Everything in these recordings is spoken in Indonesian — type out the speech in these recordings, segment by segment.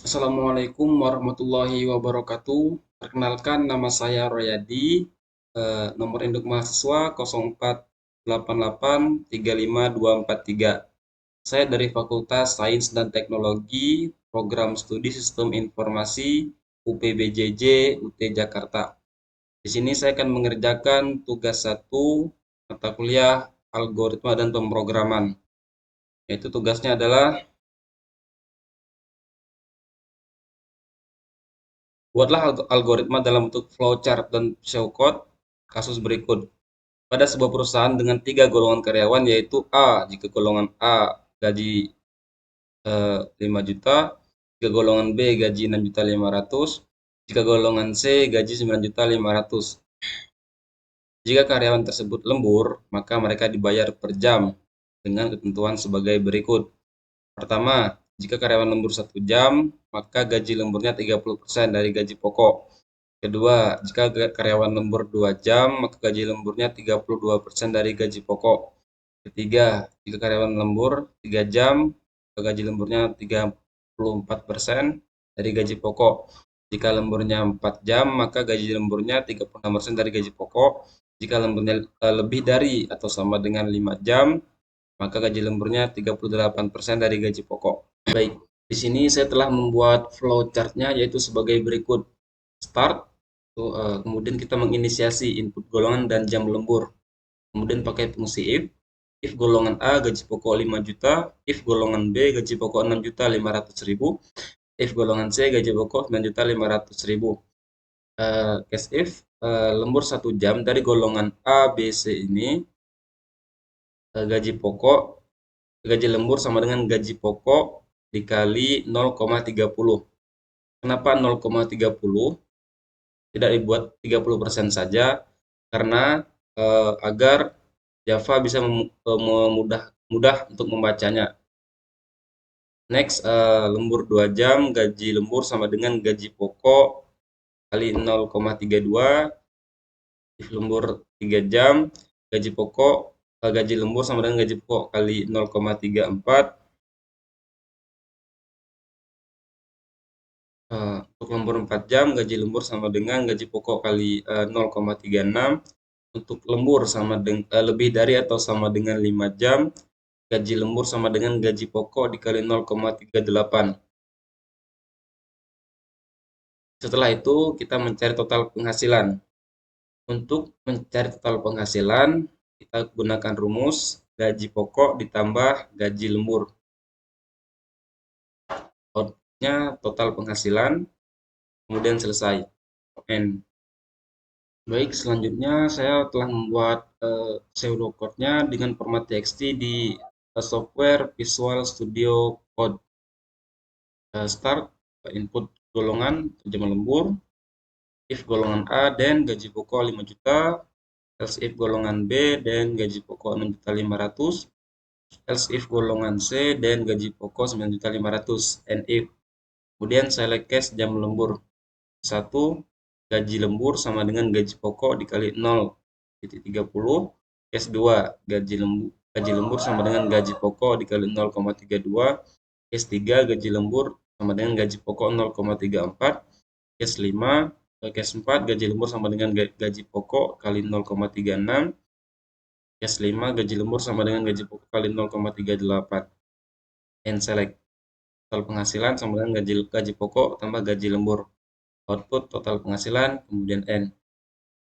Assalamualaikum warahmatullahi wabarakatuh. Perkenalkan nama saya Royadi. Nomor induk mahasiswa 0488352443. Saya dari Fakultas Sains dan Teknologi, Program Studi Sistem Informasi UPBJJ UT Jakarta. Di sini saya akan mengerjakan tugas satu mata kuliah algoritma dan pemrograman. Yaitu tugasnya adalah buatlah algoritma dalam bentuk flowchart dan showcode kasus berikut. Pada sebuah perusahaan dengan tiga golongan karyawan, yaitu A jika golongan A gaji 5 juta, jika golongan B gaji 6.500.000, jika golongan C gaji 9.500.000. Jika karyawan tersebut lembur, maka mereka dibayar per jam dengan ketentuan sebagai berikut. Pertama, jika karyawan lembur 1 jam, maka gaji lemburnya 30% dari gaji pokok. Kedua, jika karyawan lembur 2 jam, maka gaji lemburnya 32% dari gaji pokok. Ketiga, jika karyawan lembur 3 jam, maka gaji lemburnya 34% dari gaji pokok. Jika lemburnya 4 jam, maka gaji lemburnya 36% dari gaji pokok. Jika lemburnya lebih dari atau sama dengan 5 jam, maka gaji lemburnya 38% dari gaji pokok. Baik, di sini saya telah membuat flowchart-nya yaitu sebagai berikut. Start, kemudian kita menginisiasi input golongan dan jam lembur. Kemudian pakai fungsi if golongan A gaji pokok 5 juta, if golongan B gaji pokok 6.500.000, if golongan C gaji pokok 9.500.000. Case if lembur 1 jam dari golongan A, B, C ini, gaji pokok gaji lembur sama dengan gaji pokok dikali 0,30. Kenapa 0,30? Tidak dibuat 30% saja karena agar Java bisa mudah untuk membacanya. Next, lembur 2 jam, gaji lembur sama dengan gaji pokok kali 0,32. If lembur 3 jam, gaji lembur sama dengan gaji pokok kali 0,34. Untuk lembur 4 jam, gaji lembur sama dengan gaji pokok kali 0,36. Untuk lembur lebih dari atau sama dengan 5 jam, gaji lembur sama dengan gaji pokok dikali 0,38. Setelah itu, kita mencari total penghasilan. Untuk mencari total penghasilan, kita gunakan rumus gaji pokok ditambah gaji lembur. Outputnya total penghasilan, kemudian selesai. N. Baik, selanjutnya saya telah membuat pseudocode-nya dengan format txt di software Visual Studio Code. Start, input golongan jam lembur, if golongan A dan gaji pokok 5 juta, else if golongan B dan gaji pokok 6.500.000, else if golongan C dan gaji pokok 9.500.000, and if. Kemudian select case jam lembur. 1. Gaji lembur sama dengan gaji pokok dikali 0,30. Case 2. Gaji lembur sama dengan gaji pokok dikali 0,32. Case 3. Gaji lembur sama dengan gaji pokok 0,34. Case 4. Gaji lembur sama dengan gaji pokok kali 0,36. Case 5. Gaji lembur sama dengan gaji pokok kali 0,38. And select. Total penghasilan sama dengan gaji pokok tambah gaji lembur. Output total penghasilan, kemudian N.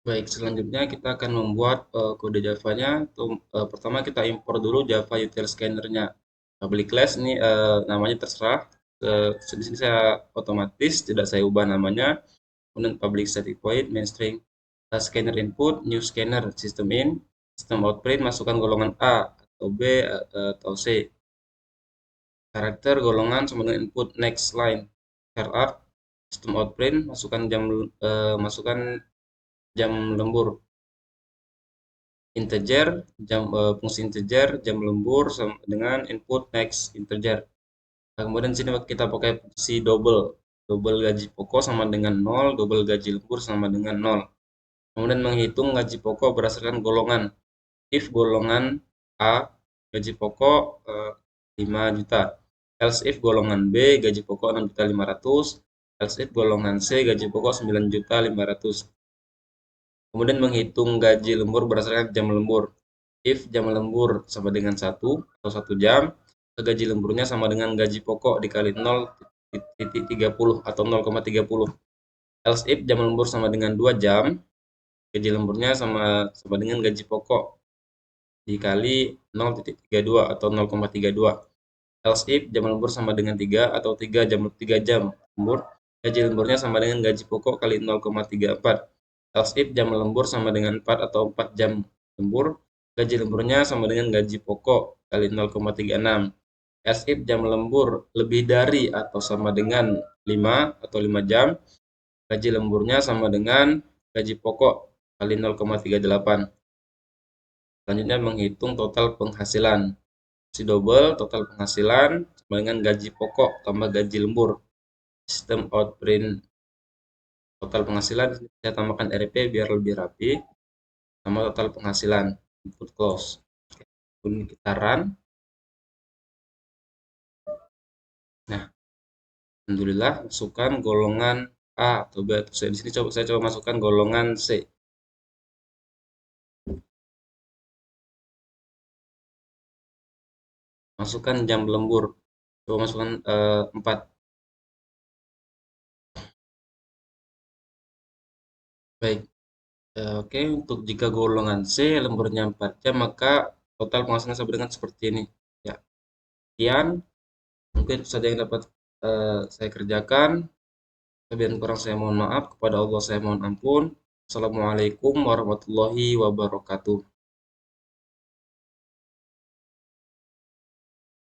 Baik, selanjutnya kita akan membuat kode Java-nya. Pertama kita import dulu Java util scanner-nya. Public class ini namanya terserah. Di sini saya otomatis, tidak saya ubah namanya. Kemudian public static void main string. Scanner input, new scanner, system in, system out print, masukkan golongan A atau B atau C. Karakter golongan sama dengan input next line. Start system out print, masukkan jam lembur. Integer, fungsi integer, jam lembur sama dengan input next integer. Kemudian sini kita pakai fungsi double. Double gaji pokok sama dengan 0, double gaji lembur sama dengan 0. Kemudian menghitung gaji pokok berdasarkan golongan. If golongan A gaji pokok 5 juta. Else if golongan B gaji pokok 6.500.000, else if golongan C gaji pokok 9.500.000. Kemudian menghitung gaji lembur berdasarkan jam lembur. If jam lembur sama dengan 1 atau 1 jam, gaji lemburnya sama dengan gaji pokok dikali 0,30 atau 0,30. Else if jam lembur sama dengan 2 jam, gaji lemburnya sama dengan gaji pokok dikali 0,32 atau 0,32. Else if jam lembur sama dengan 3 atau 3 jam lembur, gaji lemburnya sama dengan gaji pokok kali 0,34. Else if jam lembur sama dengan 4 atau 4 jam lembur, gaji lemburnya sama dengan gaji pokok kali 0,36. Else if jam lembur lebih dari atau sama dengan 5 atau 5 jam, gaji lemburnya sama dengan gaji pokok kali 0,38. Selanjutnya menghitung total penghasilan. Si double total penghasilan sama dengan gaji pokok tambah gaji lembur. Sistem outprint total penghasilan saya tambahkan RP biar lebih rapi sama total penghasilan input close. Kemudian kita run. Nah, alhamdulillah masukkan golongan A atau B atau C. Di sini saya coba masukkan golongan C. Masukkan jam lembur. Coba masukkan 4. Baik. Oke, untuk jika golongan C lemburnya 4 jam, maka total penghasilan sama dengan seperti ini. Ya, sekian. Mungkin itu saja yang dapat saya kerjakan. Lebih kurang saya mohon maaf. Kepada Allah saya mohon ampun. Assalamualaikum warahmatullahi wabarakatuh.